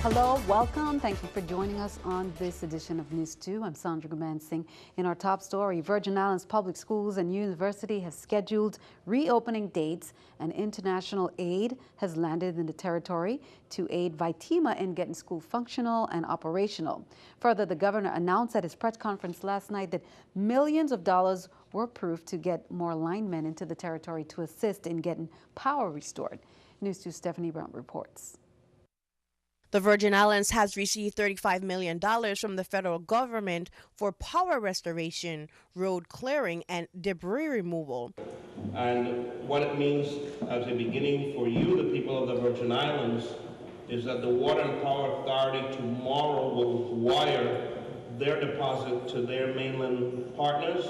Hello, welcome. Thank you for joining us on this edition of News 2. I'm Sandra Gumansing. In our top story, Virgin Islands Public Schools and University have scheduled reopening dates, and international aid has landed in the territory to aid Vitima in getting school functional and operational. Further, the governor announced at his press conference last night that millions of dollars were approved to get more linemen into the territory to assist in getting power restored. News 2 Stephanie Brown reports. The Virgin Islands has received $35 million from the federal government for power restoration, road clearing, and debris removal. And what it means as a beginning for you, the people of the Virgin Islands, is that the Water and Power Authority tomorrow will wire their deposit to their mainland partners,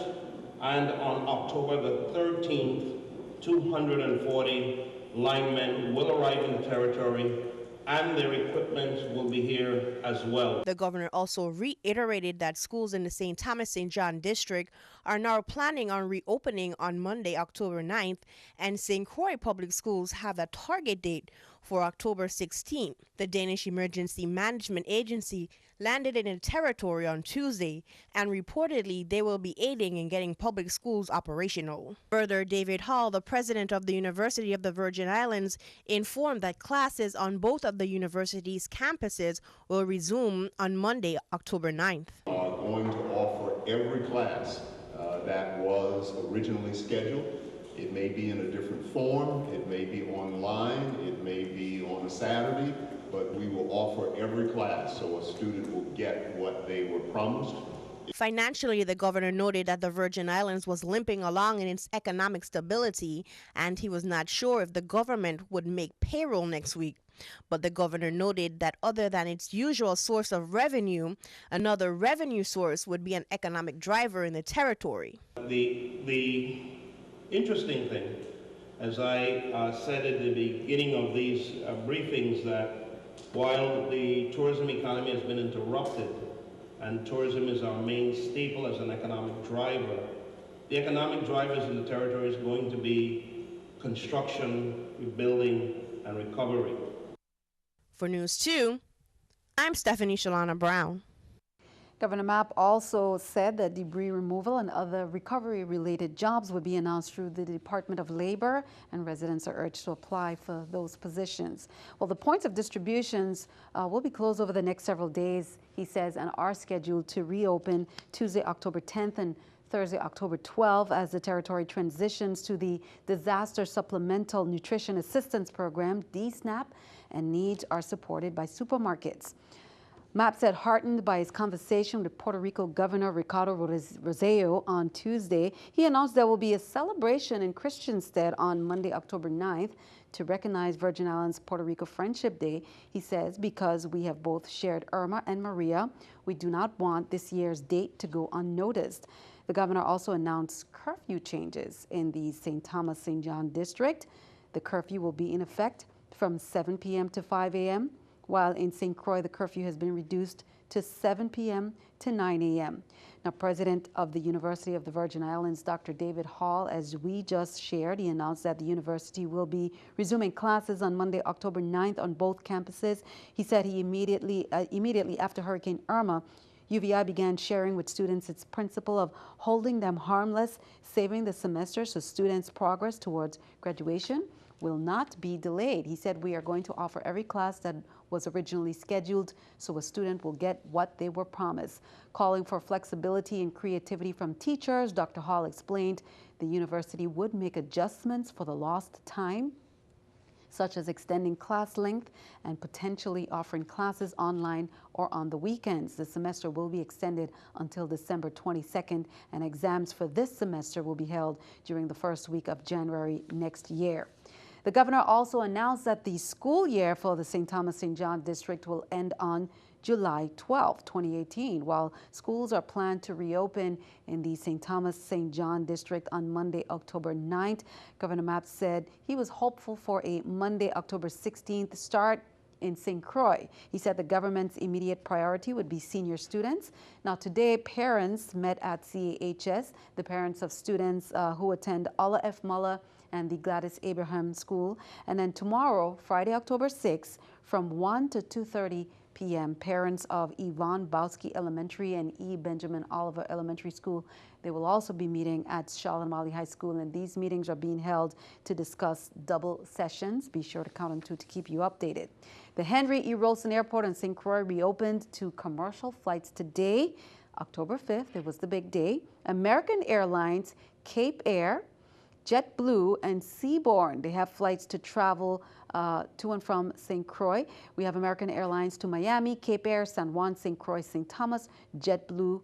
and on October the 13th, 240 linemen will arrive in the territory, and their equipment will be here as well. The governor also reiterated that schools in the St. Thomas-St. John district are now planning on reopening on Monday, October 9th, and St. Croix Public Schools have a target date for October 16th. The Danish Emergency Management Agency landed in the territory on Tuesday, and reportedly they will be aiding in getting public schools operational. Further, David Hall, the president of the University of the Virgin Islands, informed that classes on both of the university's campuses will resume on Monday, October 9th. We are going to offer every class that was originally scheduled. It may be in a different form, it may be online, it may be on a Saturday, but we will offer every class so a student will get what they were promised. Financially, the governor noted that the Virgin Islands was limping along in its economic stability, and he was not sure if the government would make payroll next week. But the governor noted that other than its usual source of revenue, another revenue source would be an economic driver in the territory. The interesting thing, as I said at the beginning of these briefings, that while the tourism economy has been interrupted, and tourism is our main staple as an economic driver, the economic drivers in the territory is going to be construction, rebuilding, and recovery. For News 2, I'm Stephanie Shalana Brown. Governor Mapp also said that debris removal and other recovery-related jobs would be announced through the Department of Labor, and residents are urged to apply for those positions. Well, the points of distributions will be closed over the next several days, he says, and are scheduled to reopen Tuesday, October 10th and Thursday, October 12th, as the territory transitions to the Disaster Supplemental Nutrition Assistance Program, DSNAP, and needs are supported by supermarkets. Mapp said, heartened by his conversation with Puerto Rico Governor Ricardo Rosselló on Tuesday, he announced there will be a celebration in Christiansted on Monday, October 9th, to recognize Virgin Islands Puerto Rico Friendship Day. He says, because we have both shared Irma and Maria, we do not want this year's date to go unnoticed. The governor also announced curfew changes in the St. Thomas-St. John district. The curfew will be in effect from 7 p.m. to 5 a.m., while in St. Croix, the curfew has been reduced to 7 p.m. to 9 a.m. Now, President of the University of the Virgin Islands, Dr. David Hall, as we just shared, he announced that the university will be resuming classes on Monday, October 9th on both campuses. He said he immediately after Hurricane Irma, UVI began sharing with students its principle of holding them harmless, saving the semester so students' progress towards graduation will not be delayed. He said, we are going to offer every class that was originally scheduled so a student will get what they were promised. Calling for flexibility and creativity from teachers, Dr. Hall explained the university would make adjustments for the lost time, such as extending class length and potentially offering classes online or on the weekends. The semester will be extended until December 22nd, and exams for this semester will be held during the first week of January next year. The governor also announced that the school year for the St. Thomas-St. John district will end on July 12, 2018, while schools are planned to reopen in the St. Thomas-St. John district on Monday, October 9th. Governor Mapp said he was hopeful for a Monday, October 16th start in St. Croix. He said the government's immediate priority would be senior students. Now, today, parents met at CAHS, the parents of students who attend Alla F. Muller and the Gladys Abraham School. And then tomorrow, Friday, October 6th, from 1 to 2:30 p.m. Parents of Yvonne Bowski Elementary and E. Benjamin Oliver Elementary School, they will also be meeting at Shalimali High School, and these meetings are being held to discuss double sessions. Be sure to count them too to keep you updated. The Henry E. Rolson Airport in St. Croix reopened to commercial flights today, October 5th. It was the big day. American Airlines, Cape Air, JetBlue, and Seabourn, they have flights to travel to and from St. Croix. We have American Airlines to Miami, Cape Air, San Juan, St. Croix, St. Thomas, JetBlue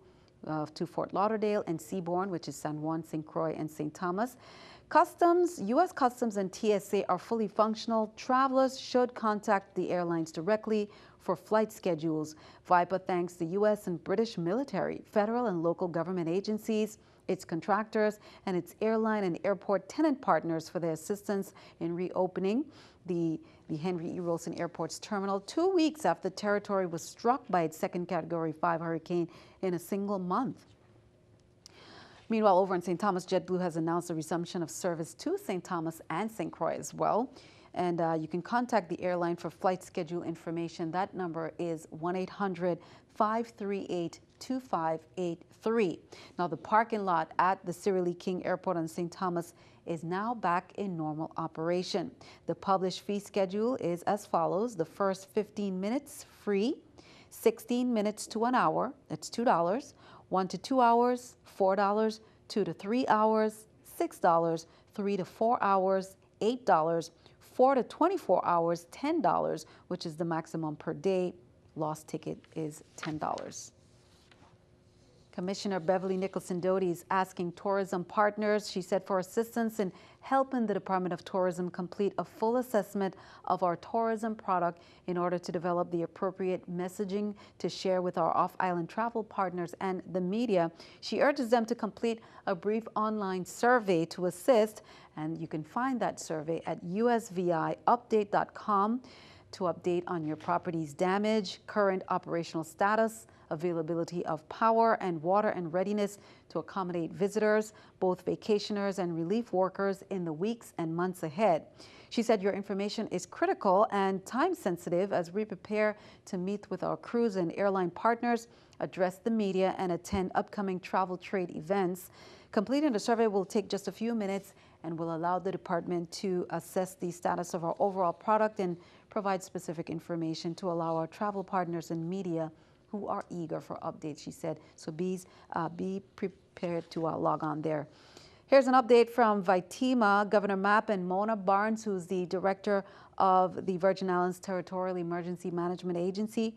to Fort Lauderdale, and Seabourn, which is San Juan, St. Croix, and St. Thomas. Customs, U.S. Customs and TSA are fully functional. Travelers should contact the airlines directly for flight schedules. VIPA thanks the U.S. and British military, federal and local government agencies, its contractors, and its airline and airport tenant partners for their assistance in reopening the Henry E. Rolson Airport's terminal 2 weeks after the territory was struck by its second Category 5 hurricane in a single month. Meanwhile, over in St. Thomas, JetBlue has announced the resumption of service to St. Thomas and St. Croix as well. And you can contact the airline for flight schedule information. That number is 1-800-538-2583. Now, the parking lot at the Cyril E. King Airport on St. Thomas is now back in normal operation. The published fee schedule is as follows. The first 15 minutes free, 16 minutes to an hour, that's $2, 1 to 2 hours, $4, 2 to 3 hours, $6, 3 to 4 hours, $8, 4 to 24 hours, $10, which is the maximum per day. Lost ticket is $10. Commissioner Beverly Nicholson Doty is asking tourism partners, she said, for assistance in helping the Department of Tourism complete a full assessment of our tourism product in order to develop the appropriate messaging to share with our off-island travel partners and the media. She urges them to complete a brief online survey to assist, and you can find that survey at usviupdate.com to update on your property's damage, current operational status, availability of power and water, and readiness to accommodate visitors, both vacationers and relief workers, in the weeks and months ahead. She said your information is critical and time sensitive as we prepare to meet with our cruise and airline partners, address the media, and attend upcoming travel trade events. Completing the survey will take just a few minutes and will allow the department to assess the status of our overall product and provide specific information to allow our travel partners and media who are eager for updates, she said. So be prepared to log on there. Here's an update from Vitima. Governor Mapp and Mona Barnes, who's the director of the Virgin Islands Territorial Emergency Management Agency,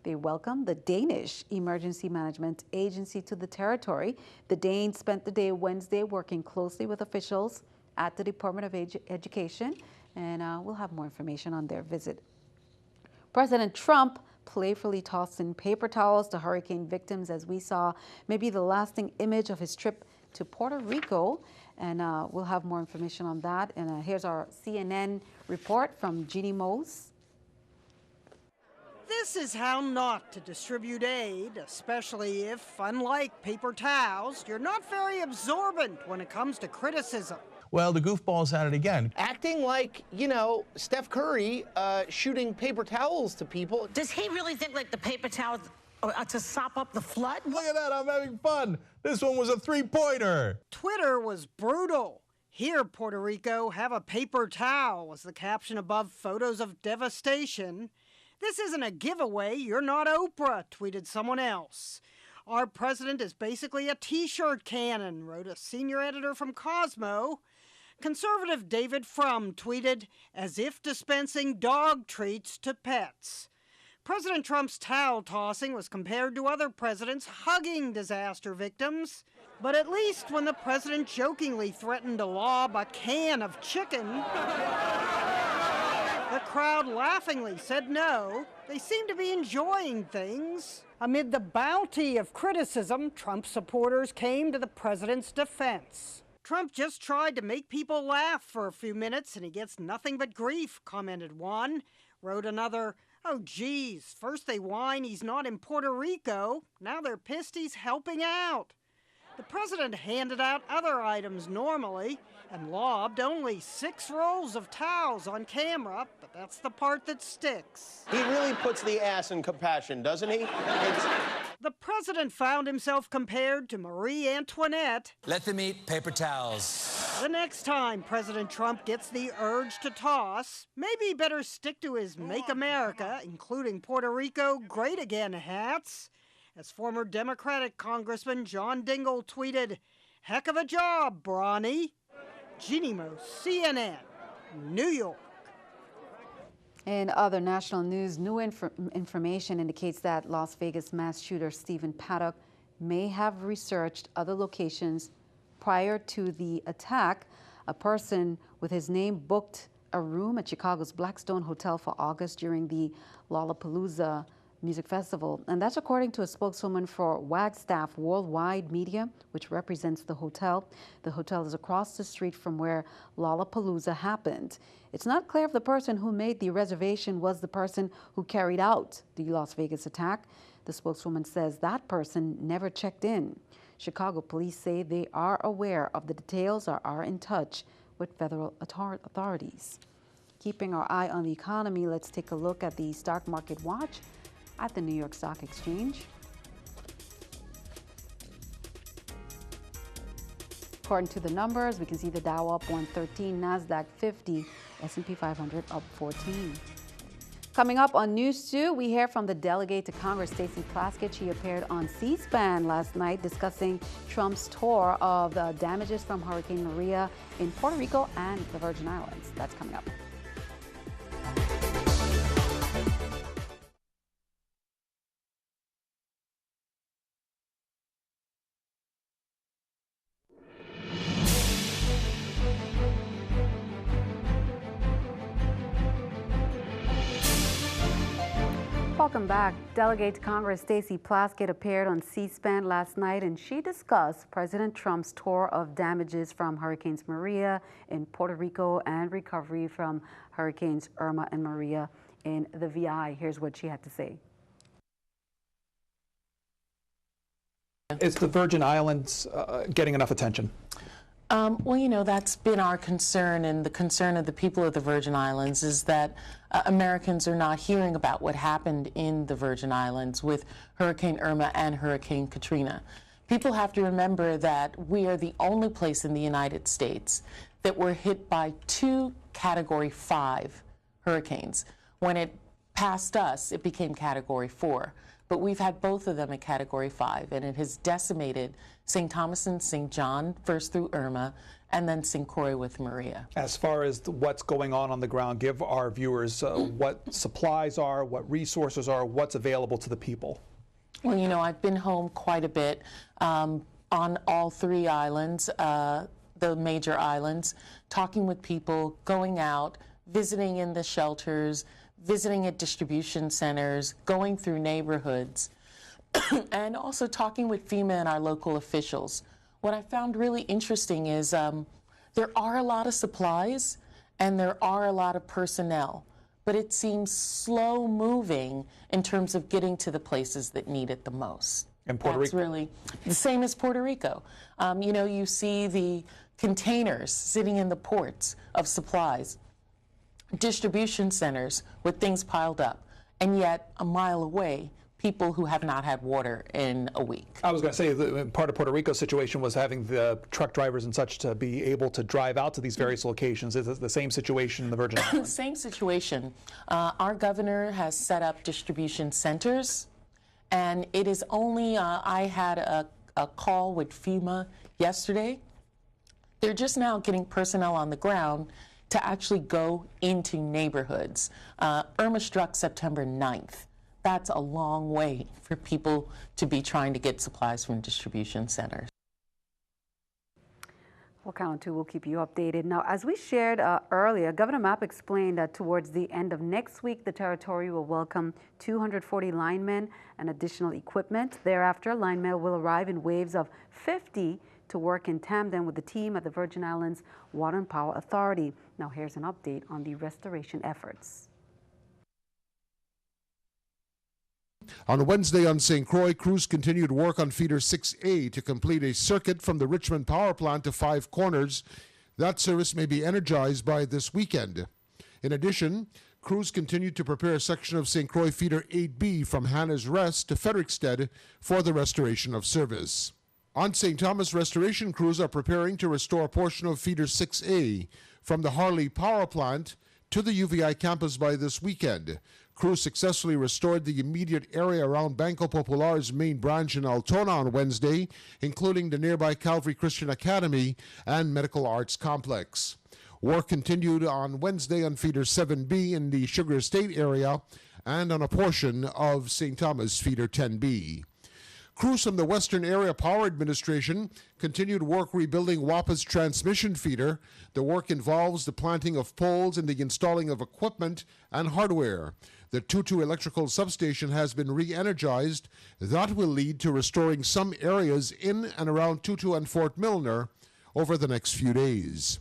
they welcomed the Danish Emergency Management Agency to the territory. The Danes spent the day Wednesday working closely with officials at the Department of Education, and we'll have more information on their visit. President Trump playfully tossed in paper towels to hurricane victims, as we saw maybe the lasting image of his trip to Puerto Rico, and we'll have more information on that. And here's our CNN report from Jeannie Mose. This is how not to distribute aid, especially if, unlike paper towels, you're not very absorbent when it comes to criticism. Well, the goofball's at it again. Acting like, you know, Steph Curry shooting paper towels to people. Does he really think like the paper towels are to sop up the flood? Look at that, I'm having fun. This one was a three-pointer. Twitter was brutal. Here, Puerto Rico, have a paper towel, was the caption above photos of devastation. This isn't a giveaway, you're not Oprah, tweeted someone else. Our president is basically a t-shirt cannon, wrote a senior editor from Cosmo. Conservative David Frum tweeted, as if dispensing dog treats to pets. President Trump's towel tossing was compared to other presidents hugging disaster victims. But at least when the president jokingly threatened to lob a can of chicken, the crowd laughingly said no. They seem to be enjoying things. Amid the bounty of criticism, Trump supporters came to the president's defense. Trump just tried to make people laugh for a few minutes and he gets nothing but grief, commented one. Wrote another, oh geez, first they whine he's not in Puerto Rico, now they're pissed he's helping out. The president handed out other items normally and lobbed only 6 rolls of towels on camera, but that's the part that sticks. He really puts the ass in compassion, doesn't he? The president found himself compared to Marie Antoinette. Let them eat paper towels. The next time President Trump gets the urge to toss, maybe he better stick to his Make America, including Puerto Rico, Great Again hats. As former Democratic Congressman John Dingell tweeted, "Heck of a job, Bronny." Jeannie Mo, CNN, New York. In other national news, new information indicates that Las Vegas mass shooter Stephen Paddock may have researched other locations prior to the attack. A person with his name booked a room at Chicago's Blackstone Hotel for August during the Lollapalooza Music Festival, and that's according to a spokeswoman for Wagstaff Worldwide Media, which represents the hotel. The hotel is across the street from where Lollapalooza happened. It's not clear if the person who made the reservation was the person who carried out the Las Vegas attack. The spokeswoman says that person never checked in. Chicago police say they are aware of the details or are in touch with federal authorities. Keeping our eye on the economy, let's take a look at the stock market watch at the New York Stock Exchange. According to the numbers, we can see the Dow up 113, NASDAQ 50, S&P 500 up 14. Coming up on News 2, we hear from the delegate to Congress, Stacey Plaskett. She appeared on C-SPAN last night discussing Trump's tour of damages from Hurricane Maria in Puerto Rico and the Virgin Islands. That's coming up. Welcome back. Delegate to Congress Stacey Plaskett appeared on C-SPAN last night, and she discussed President Trump's tour of damages from Hurricanes Maria in Puerto Rico and recovery from Hurricanes Irma and Maria in the VI. Here's what she had to say. Is the Virgin Islands getting enough attention? Well, you know, that's been our concern, and the concern of the people of the Virgin Islands is that Americans are not hearing about what happened in the Virgin Islands with Hurricane Irma and Hurricane Katrina. People have to remember that we are the only place in the United States that were hit by 2 Category 5 hurricanes. When it passed us, it became Category 4. But we've had both of them at Category 5, and it has decimated St. Thomas and St. John, first through Irma, and then St. Croix with Maria. As far as what's going on the ground, give our viewers what supplies are, what resources are, what's available to the people. Well, you know, I've been home quite a bit on all 3 islands, the major islands, talking with people, going out, visiting in the shelters, visiting at distribution centers, going through neighborhoods, and also talking with FEMA and our local officials. What I found really interesting is there are a lot of supplies and there are a lot of personnel, but it seems slow moving in terms of getting to the places that need it the most. And Puerto That's Rico? Really the same as Puerto Rico. You know, you see the containers sitting in the ports of supplies, distribution centers with things piled up, and yet a mile away, people who have not had water in a week. I was going to say part of Puerto Rico's situation was having the truck drivers and such to be able to drive out to these various locations. Is it the same situation in the Virgin Islands? Same situation. Our governor has set up distribution centers, and it is only, I had a call with FEMA yesterday. They're just now getting personnel on the ground to actually go into neighborhoods. Irma struck September 9th. That's a long way for people to be trying to get supplies from distribution centers. We'll count to. We'll keep you updated. Now, as we shared earlier, Governor Mapp explained that towards the end of next week, the territory will welcome 240 linemen and additional equipment. Thereafter, linemen will arrive in waves of 50 to work in tandem with the team at the Virgin Islands Water and Power Authority. Now, here's an update on the restoration efforts. On Wednesday on St. Croix, crews continued work on Feeder 6A to complete a circuit from the Richmond Power Plant to Five Corners. That service may be energized by this weekend. In addition, crews continued to prepare a section of St. Croix Feeder 8B from Hannah's Rest to Frederickstead for the restoration of service. On St. Thomas, restoration crews are preparing to restore a portion of Feeder 6A from the Harley Power Plant to the UVI campus by this weekend. Crews successfully restored the immediate area around Banco Popular's main branch in Altona on Wednesday, including the nearby Calvary Christian Academy and Medical Arts Complex. Work continued on Wednesday on Feeder 7B in the Sugar Estate area and on a portion of St. Thomas Feeder 10B. Crews from the Western Area Power Administration continued work rebuilding WAPA's transmission feeder. The work involves the planting of poles and the installing of equipment and hardware. The Tutu electrical substation has been re-energized. That will lead to restoring some areas in and around Tutu and Fort Milner over the next few days.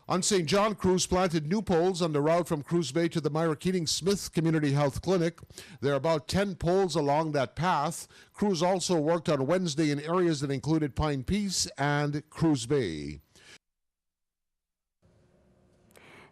On St. John, crews planted new poles on the route from Cruz Bay to the Myra Keating Smith Community Health Clinic. There are about 10 poles along that path. Crews also worked on Wednesday in areas that included Pine Peace and Cruz Bay.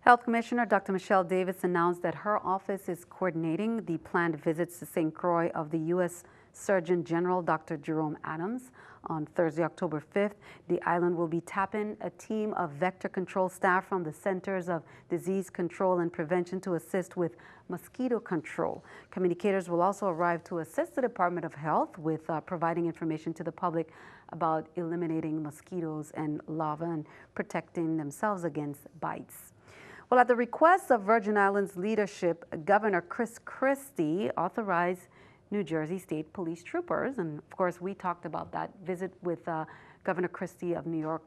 Health Commissioner Dr. Michelle Davis announced that her office is coordinating the planned visits to St. Croix of the U.S. Surgeon General Dr. Jerome Adams. On Thursday, October 5th, the island will be tapping a team of vector control staff from the Centers of Disease Control and Prevention to assist with mosquito control. Communicators will also arrive to assist the Department of Health with providing information to the public about eliminating mosquitoes and larvae and protecting themselves against bites. Well, at the request of Virgin Islands leadership, Governor Chris Christie authorized New Jersey State Police troopers, and of course we talked about that visit with Governor Christie of New York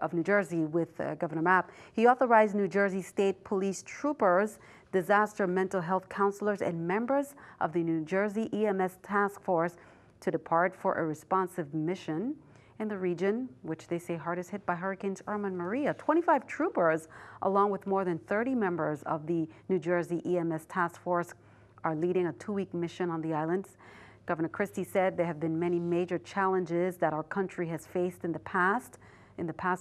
of New Jersey with Governor Mapp. He authorized New Jersey State Police troopers, disaster mental health counselors, and members of the New Jersey EMS task force to depart for a responsive mission in the region, which they say hardest hit by Hurricanes Irma and Maria. 25 troopers, along with more than 30 members of the New Jersey EMS task force, are leading a 2-week mission on the islands. Governor Christie said there have been many major challenges that our country has faced in the past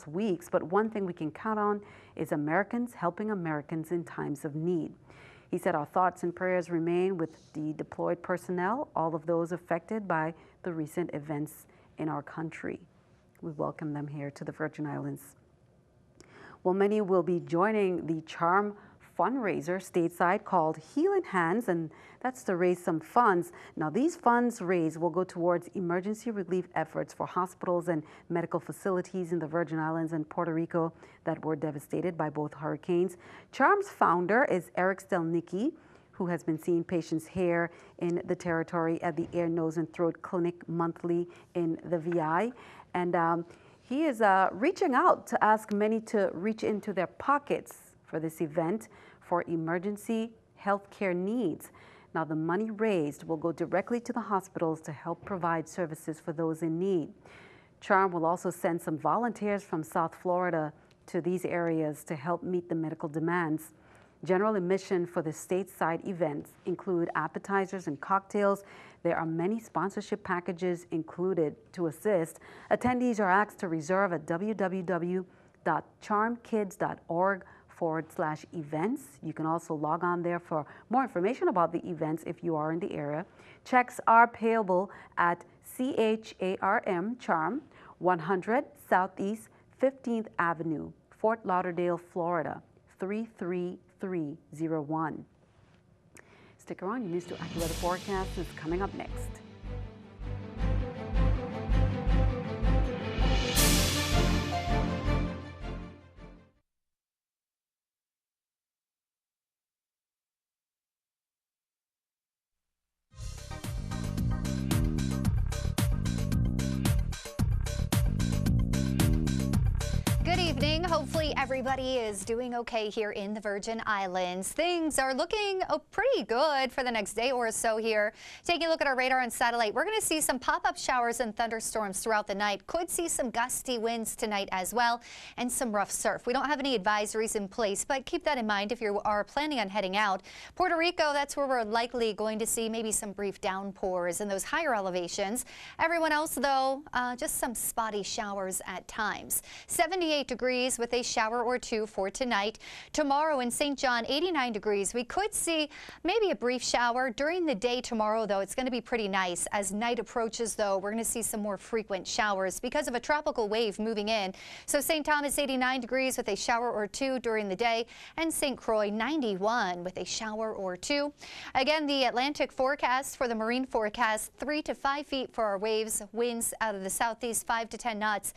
weeks, but one thing we can count on is Americans helping Americans in times of need. He said our thoughts and prayers remain with the deployed personnel, all of those affected by the recent events in our country. We welcome them here to the Virgin Islands. Well, many will be joining the Charm fundraiser stateside called Healing Hands, and that's to raise some funds. Now, these funds raised will go towards emergency relief efforts for hospitals and medical facilities in the Virgin Islands and Puerto Rico that were devastated by both hurricanes. Charm's founder is Eric Stelnicki, who has been seeing patients here in the territory at the Ear, Nose, and Throat Clinic monthly in the VI. And he is reaching out to ask many to reach into their pockets for this event for emergency healthcare needs. Now, the money raised will go directly to the hospitals to help provide services for those in need. Charm will also send some volunteers from South Florida to these areas to help meet the medical demands. General admission for the stateside events include appetizers and cocktails. There are many sponsorship packages included to assist. Attendees are asked to reserve at www.charmkids.org/events. You can also log on there for more information about the events if you are in the area. Checks are payable at CHARM, Charm, 100 Southeast 15th Avenue, Fort Lauderdale, Florida, 33301. Stick around, your News 2 AccuWeather forecast is coming up next. Good evening. Hopefully everybody is doing okay here in the Virgin Islands. Things are looking pretty good for the next day or so here. Taking a look at our radar and satellite, we're going to see some pop-up showers and thunderstorms throughout the night. Could see some gusty winds tonight as well, and some rough surf. We don't have any advisories in place, but keep that in mind if you are planning on heading out. Puerto Rico, that's where we're likely going to see maybe some brief downpours in those higher elevations. Everyone else, though, just some spotty showers at times. 78 degrees with a shower or two for tonight. Tomorrow in St. John, 89 degrees. We could see maybe a brief shower during the day tomorrow, though. It's going to be pretty nice. As night approaches, though, we're going to see some more frequent showers because of a tropical wave moving in. So St. Thomas, 89 degrees with a shower or two during the day, and St. Croix, 91 with a shower or two. Again, the Atlantic forecast for the marine forecast, 3 to 5 feet for our waves, winds out of the southeast, 5 to 10 knots.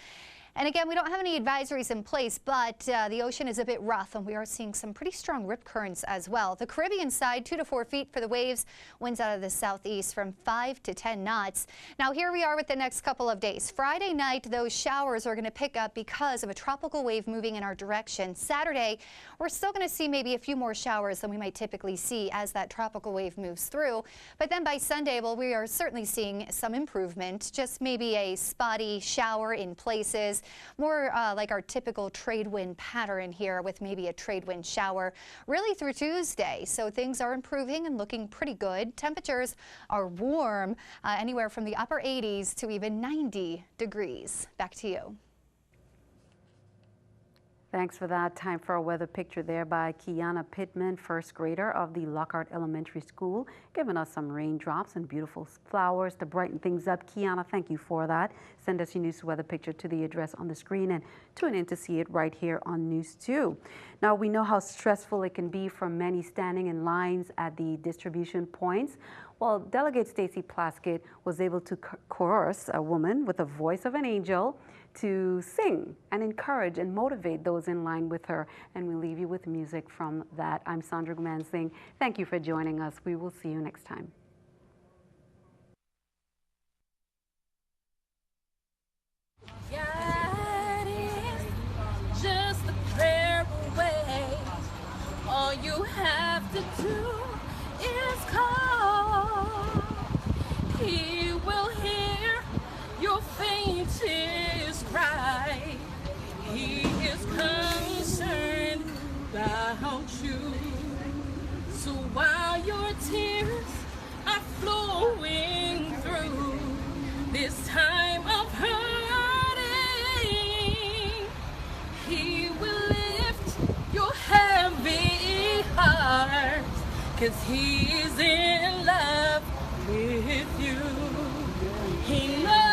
And again, we don't have any advisories in place, but the ocean is a bit rough, and we are seeing some pretty strong rip currents as well. The Caribbean side, 2 to 4 feet for the waves, winds out of the southeast from 5 to 10 knots. Now, here we are with the next couple of days. Friday night, those showers are going to pick up because of a tropical wave moving in our direction. Saturday, we're still going to see maybe a few more showers than we might typically see as that tropical wave moves through. But then by Sunday, well, we are certainly seeing some improvement, just maybe a spotty shower in places. More like our typical trade wind pattern here with maybe a trade wind shower really through Tuesday. So things are improving and looking pretty good. Temperatures are warm, anywhere from the upper 80s to even 90 degrees. Back to you. Thanks for that. Time for a weather picture there by Kiana Pittman, first grader of the Lockhart Elementary School, giving us some raindrops and beautiful flowers to brighten things up. Kiana, thank you for that. Send us your news weather picture to the address on the screen and tune in to see it right here on News 2. Now, we know how stressful it can be for many standing in lines at the distribution points. Well, Delegate Stacey Plaskett was able to coerce a woman with the voice of an angel to sing and encourage and motivate those in line with her. And we leave you with music from that. I'm Sandra Gumansing. Thank you for joining us. We will see you next time. God is just a prayer away. All you have to do is call. He will hear your faintest cry. He is concerned about you. So while your tears are flowing through this time of hurting, He will lift your heavy heart, 'cause He's in love with you. He knows